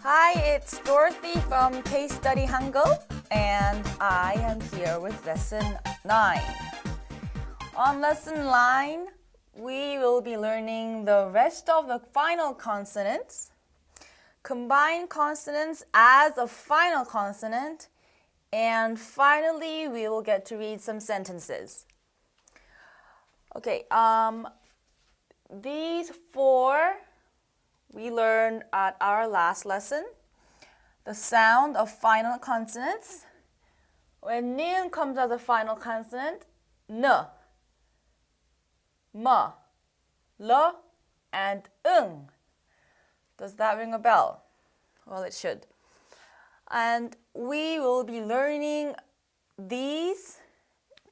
Hi, it's Dorothy from Case Study Hangul, and I am here with Lesson 9. On Lesson 9, we will be learning the rest of the final consonants, combine consonants as a final consonant, and finally we will get to read some sentences. Okay, these four we learned at our last lesson. The sound of final consonants. When ni은 comes as a final consonant, n, m, l, and 응. Does that ring a bell? Well, it should. And we will be learning these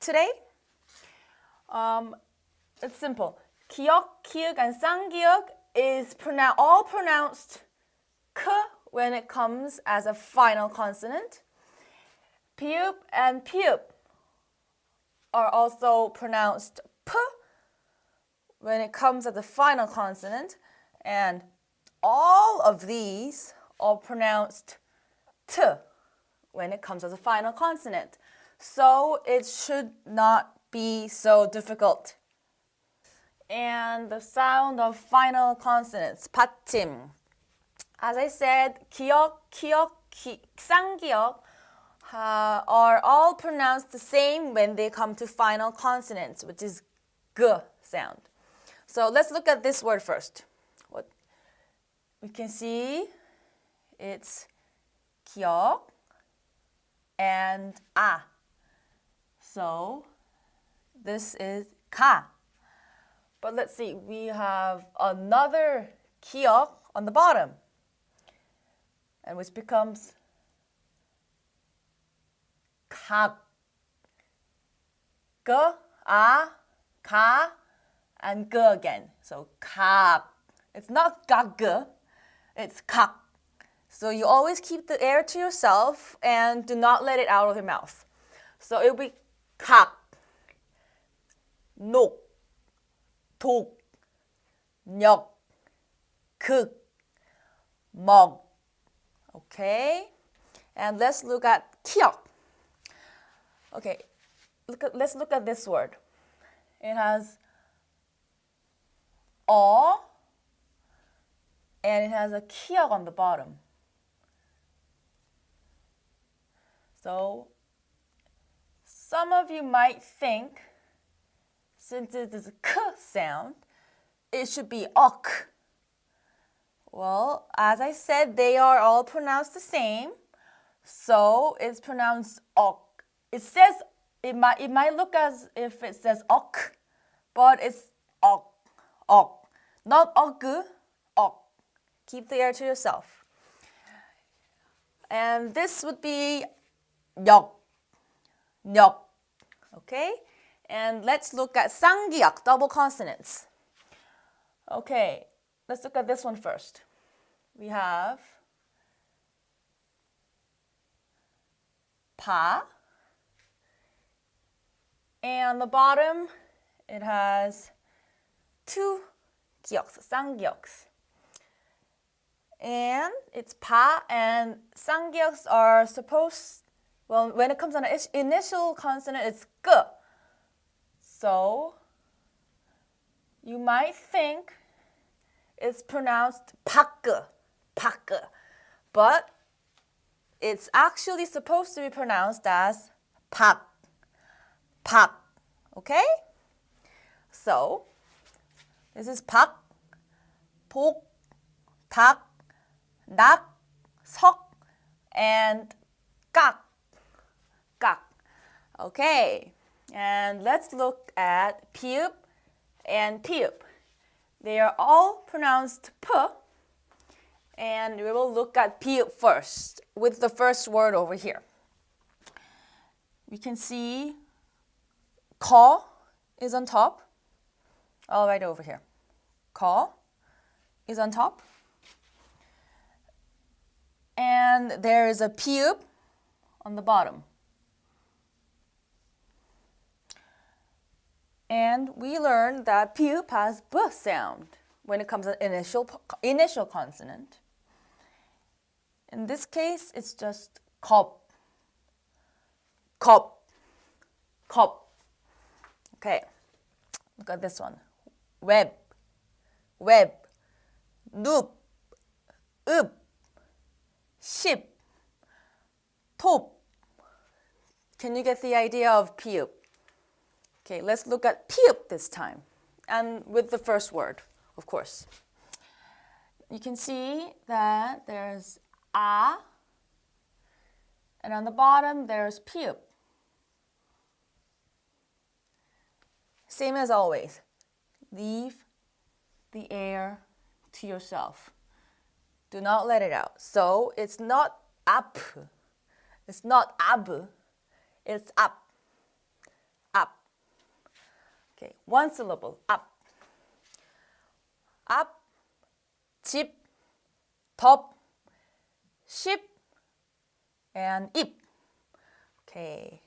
today. It's simple. 기역, 키읔, and 쌍기역 is all pronounced k when it comes as a final consonant. 피읍 and 피읍 are also pronounced p when it comes as a final consonant, and all of these are pronounced t when it comes as a final consonant. So it should not be so difficult. And the sound of final consonants, 받침. As I said, 기역, 키역, 쌍기역 are all pronounced the same when they come to final consonants, which is g sound. So let's look at this word first. What we can see, it's 기역 and 아. So this is 가. But let's see, we have another 기역 on the bottom, and which becomes 각. G, a, ka, and g again. So 각. It's not gag, it's 각. So you always keep the air to yourself and do not let it out of your mouth. So it will be 각, 녹, 독, 역, 극, 먹. Okay? And let's look at 키역. Okay, let's look at this word. It has and it has a 키역 on the bottom. So some of you might think, since it is a k sound, it should be ok. Well, as I said, they are all pronounced the same, so it's pronounced ok. It might look as if it says ok, but it's ok, ok, not ok, ok. Keep the air to yourself. And this would be 역, 역. Okay? And let's look at 쌍기역, double consonants. Okay, let's look at this one first. We have 파, and on the bottom it has two 기역s, 쌍기역s. And it's 파, and 쌍기역s are supposed, well, when it comes on an initial consonant, it's g. So you might think it's pronounced 팍, 팍, but it's actually supposed to be pronounced as 팍, 팍. Okay? So this is 박, 복, 닭, 낙, 석, and 깍, 깍. Okay. And let's look at 피읍 and 피읍. They are all pronounced p, and we will look at 피읍 first with the first word over here. We can see 거 is on top, all right over here. 거 is on top, and there is a 피읍 on the bottom. And we learned that pi읍 has b sound when it comes to initial consonant. In this case, it's just cup, cup, cup. Okay, look at this one. Web, web, loop, up, ship, top. Can you get the idea of piup? Okay, let's look at piup this time, and with the first word, of course. You can see that there's a, and on the bottom there's piup. Same as always, leave the air to yourself. Do not let it out. So it's not up, it's not ab, it's up, up. Okay, one syllable, up. Up, 집, 덮, 십, and 잎. Okay.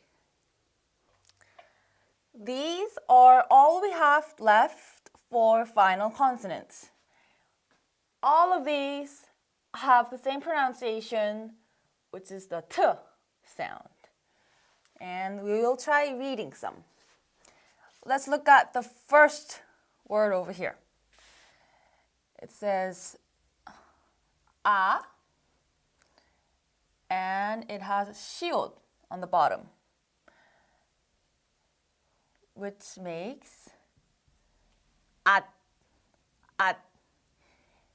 These are all we have left for final consonants. All of these have the same pronunciation, which is the t sound. And we will try reading some. Let's look at the first word over here. It says a, and it has 시옷 on the bottom, which makes at, at.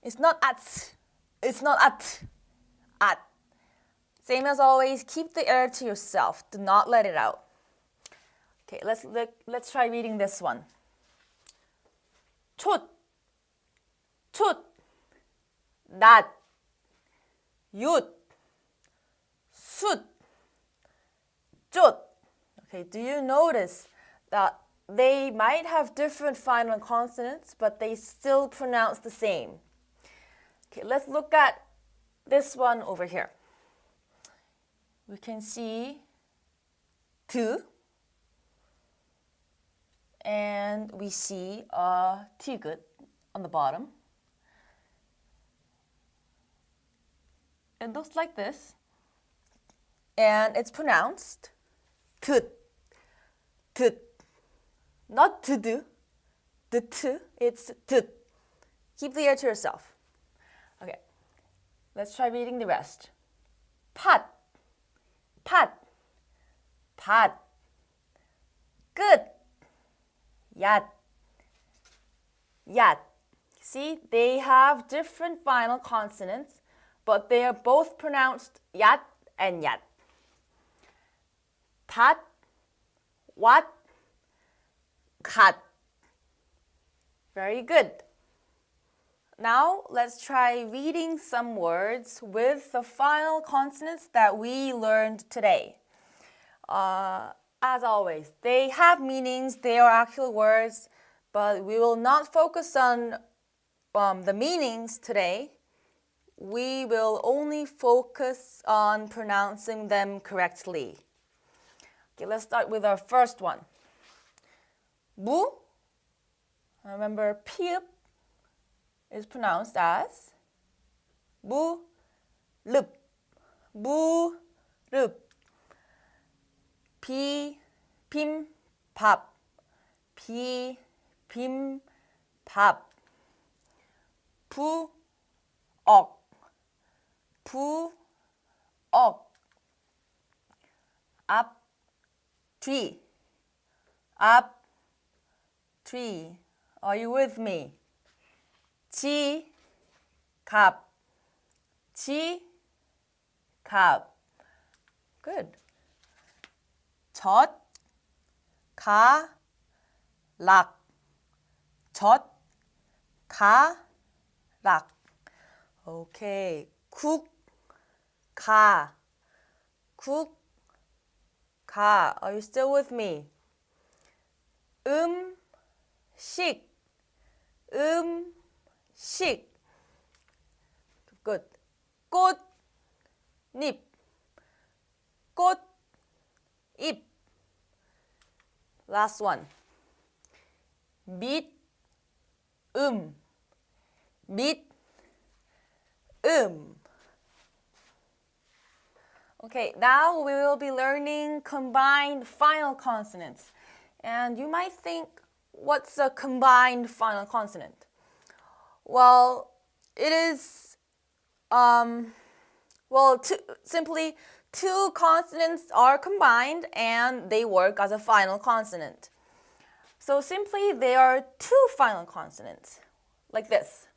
It's not at, it's not at. Same as always, keep the air to yourself. Do not let it out. Okay, let's try reading this one. 촛, 촛, 낮, 윷, 숫, 쫓. Okay, do you notice that they might have different final consonants, but they still pronounce the same? Okay, let's look at this one over here. We can see 드, and we see a 티귿 on the bottom. It looks like this, and it's pronounced 드, 드, not 드드, the t, it's 드. Keep the air to yourself. Okay, let's try reading the rest. 팥, 팥, 밭, 끝, 얏, 얏. See, they have different final consonants, but they are both pronounced 얏 and 얏. 밭, 왓, 갓. Very good. Now let's try reading some words with the final consonants that we learned today. As always, they have meanings, they are actual words, but we will not focus on the meanings today. We will only focus on pronouncing them correctly. Okay, let's start with our first one. 무. Remember, piup is pronounced as 무, 릅, 무, 릅. 비, 빔, 밥, 비, 빔, 밥. 부, 억, 부, 억. 앞, 뒤, 앞, 뒤. Are you with me? 지, 갑, 지, 갑. Good. 젖, 가, 락. 젖, 가, 락. Okay. 국, 가, 국, 가. Are you still with me? 식, 식. Good. 꽃, 잎, 꽃, 잎. Last one. 밑, 밑, Okay, now we will be learning combined final consonants. And you might think, what's a combined final consonant? Well, it is, simply two consonants are combined and they work as a final consonant. So simply, there are two final consonants, like this.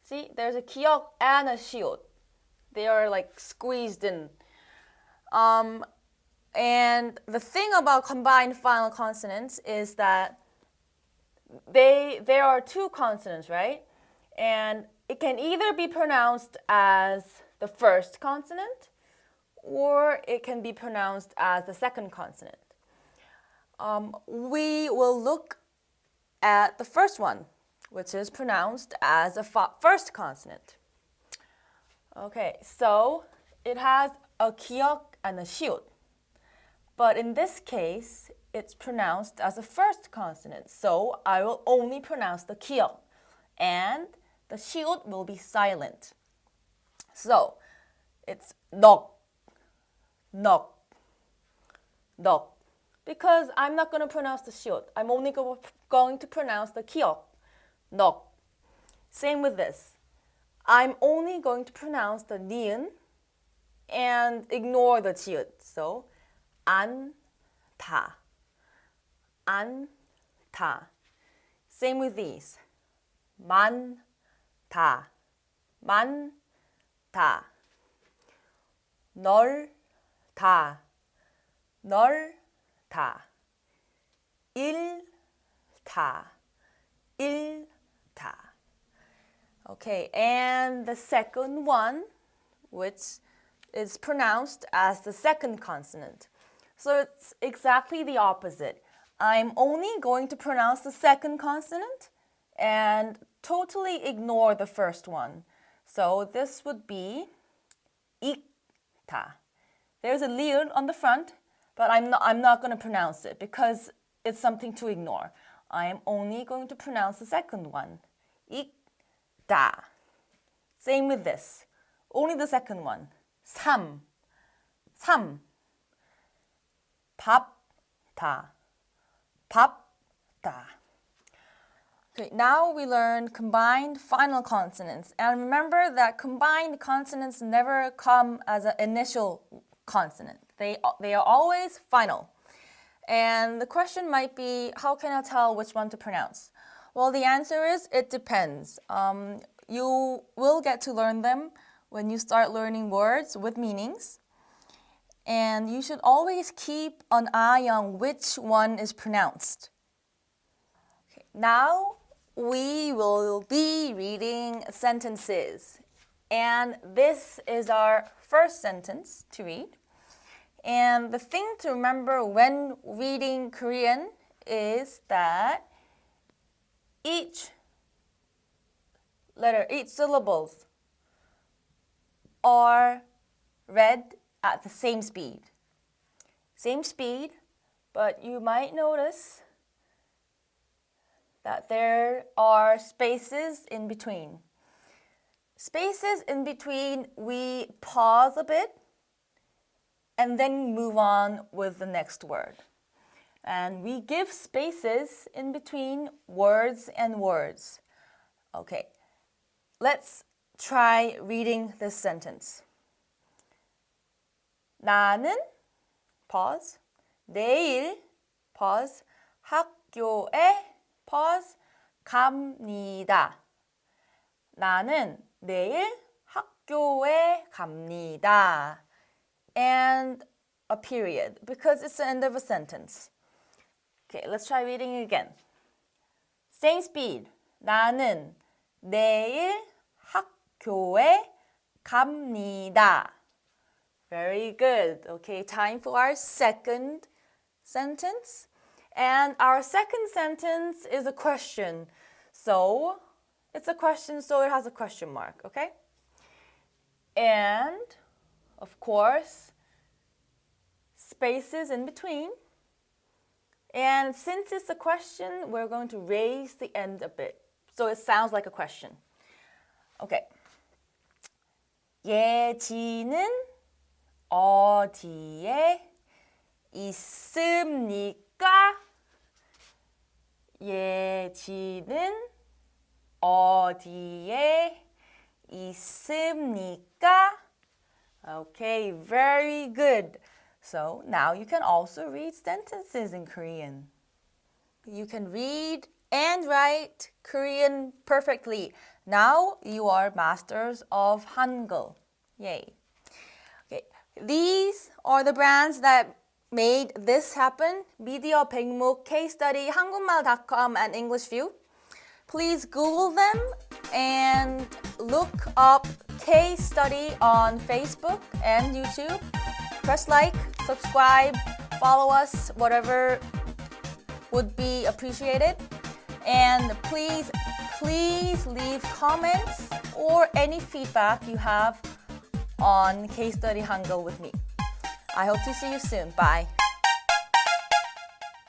See, there's a 기역 and a 시옷. They are like squeezed in. And the thing about combined final consonants is that there are two consonants, right? And it can either be pronounced as the first consonant or it can be pronounced as the second consonant. We will look at the first one, which is pronounced as a first consonant. Okay, so it has a 기역 and a 시옷. But in this case, it's pronounced as a first consonant. So I will only pronounce the 기역. And the 시옷 will be silent. So it's 넉, 넉, 넉. Because I'm not going to pronounce the 시옷. I'm only going to pronounce the 기역, 넉. Same with this. I'm only going to pronounce the 니은 and ignore the 지읒. So 안타, 안타. Same with these. 많다, 많다. 넓다, 넓다. 잃다, 잃다. Okay, and the second one, which is pronounced as the second consonant. So it's exactly the opposite. I'm only going to pronounce the second consonant and totally ignore the first one. So this would be 익다. There's a liud on the front, but I'm not going to pronounce it because it's something to ignore. I am only going to pronounce the second one. 익다. Same with this. Only the second one. 삼, 삼. 밥다, 밥다. Okay, now we learn combined final consonants. And remember that combined consonants never come as an initial consonant. They are always final. And the question might be, how can I tell which one to pronounce? Well, the answer is, it depends. You will get to learn them when you start learning words with meanings. And you should always keep an eye on which one is pronounced. Okay, now we will be reading sentences. And this is our first sentence to read. And the thing to remember when reading Korean is that each syllables are read at the same speed. Same speed, but you might notice that there are spaces in between. Spaces in between, we pause a bit and then move on with the next word. And we give spaces in between words and words. Okay, let's try reading this sentence. 나는, pause, 내일, pause, 학교에, pause, 갑니다. 나는 내일 학교에 갑니다. And a period, because it's the end of a sentence. Okay, let's try reading it again. Same speed. 나는 내일 학교에 갑니다. Very good. Okay, time for our second sentence. And our second sentence is a question. So, it's a question, so it has a question mark, okay? And, of course, spaces in between. And since it's a question, we're going to raise the end a bit. So it sounds like a question. Okay. 예지는 어디에 있습니까? 예지는 어디에 있습니까? Okay, very good. So now you can also read sentences in Korean. You can read and write Korean perfectly. Now you are masters of Hangul. Yay. Okay, these are the brands that made this happen. Media 백목, case study, 한국말.com, and English View. Please Google them and look up case study on Facebook and YouTube. Press like, subscribe, follow us, whatever would be appreciated. And please leave comments or any feedback you have on Case Study Hangul with me. I hope to see you soon. Bye.